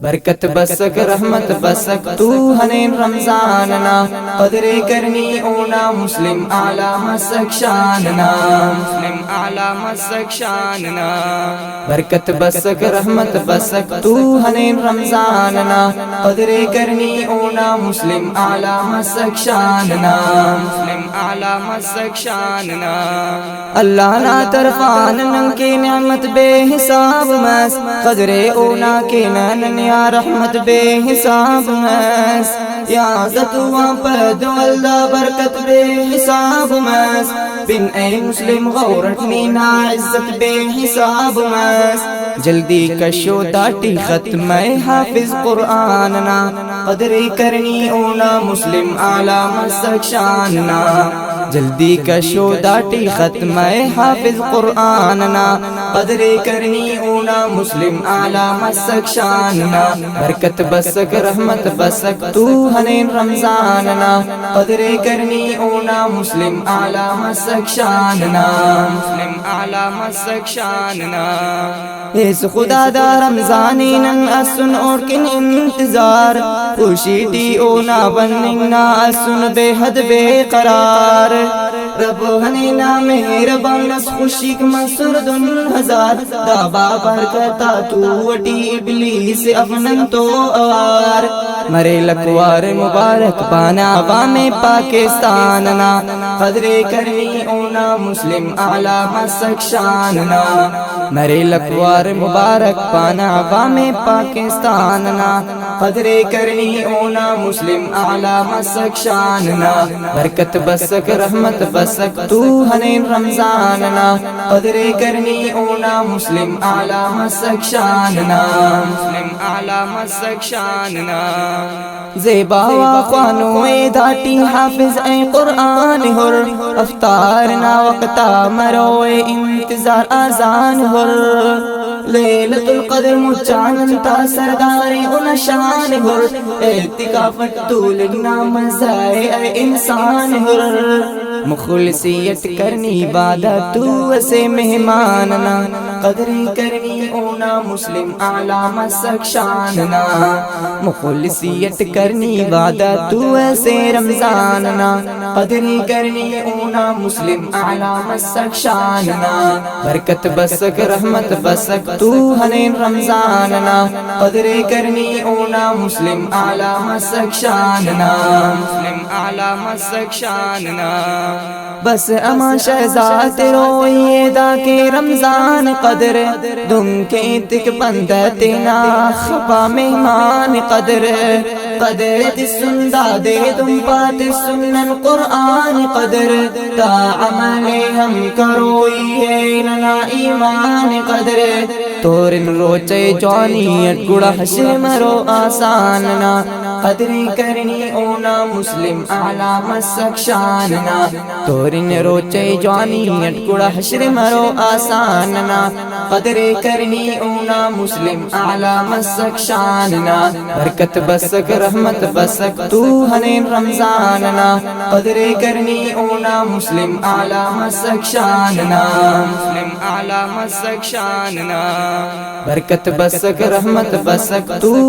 برکت بسک رحمت بسک تو ہنین رمضاننا قدر کرنی اونا مسلم اعلی مسک شاننا مسلم اعلی مسک شاننا برکت بسک رحمت بسک تو ہنین رمضاننا قدر کرنی اونا مسلم اعلی مسک شاننا مسلم اعلی مسک شاننا اللہ نا طرفان نن کی نعمت بے حساب مس قدر اونا کے نن یا رحمت بے حساب مس یا عزت وپد واللہ برکت بے حساب مس بن اے مسلم غورتنی نا عزت بے حساب مس جلدی کشو داٹی ختم حافظ قرآننا قدر کرنی اونا مسلم اعلی مسک شاننا جلدی کشو داٹی ختم حافظ قرآننا قدر کرنی اونا مسلم اعلی مسک شاننا برکت بسک رحمت بسک تو ہنین رمضاننا قدر کرنی اونا مسلم اعلی مسک شاننا مسلم اعلی مسک شاننا اس خدا دا رمضانی نن اسن اور کن انتظار خوشی دی اونا بننا اسن بے حد بے قرار رب ہنینا مہربان اس خوشی مسر دن ہزار دابا برکتا تو وٹی ابلیس افنن تو اوار مرے لکوار مبارک بانا عوام پاکستاننا قدر کرنی اونا مسلم اعلی مسک شاننا مرے لکوار مبارک بانا عوام پاکستاننا قدر کرنی اونا مسلم اعلی مسک شاننا برکت بسک رحمت بسک تو ہنین رمضاننا قدر کرنی اونا مسلم اعلی مسک شاننا مسلم اعلی مسک شاننا زیبا واخوانو داٹی حافظ اے قرآن ہر افطارنا وقتا مرو انتظار آزان ہر لیلت القدر مچانن تا سرداری ان شان ہر اعتکافت طولنا مزائے اے انسان ہر مخلصیت کرنی عبادت تو اسے مہماننا قدر کرنی اونا مسلم اعلی مسک شاننا مخلصیت کرنی عبادت تو اسے رمضاننا قدر کرنی اونا مسلم اعلی مسک شاننا برکت بسک رحمت بسک تو ہنین رمضاننا قدر کرنی اونا مسلم اعلی مسک شاننا مسلم اعلی مسک شاننا بس اما شہزاد روئیے دا کے رمضان قدر دم کے تک بندتنا خبا مہمان قدر قدر تسن دادے دم پات سنن قرآن قدر تا عمل ہم کروئیے لنا ایمان قدر تورن روچے جانیت گڑا حشر مرو آساننا قدر کرنی اونا مسلم اعلی مسک شاننا تورن روچے جانیت گڑا حشر مرو آساننا قدر کرنی اونا مسلم اعلی مسک شاننا برکت بسک رحمت بسک تو ہنین رمضاننا قدر کرنی اونا مسلم اعلی مسک شاننا مسلم اعلی مسک شاننا برکت بسک رحمت بسک تو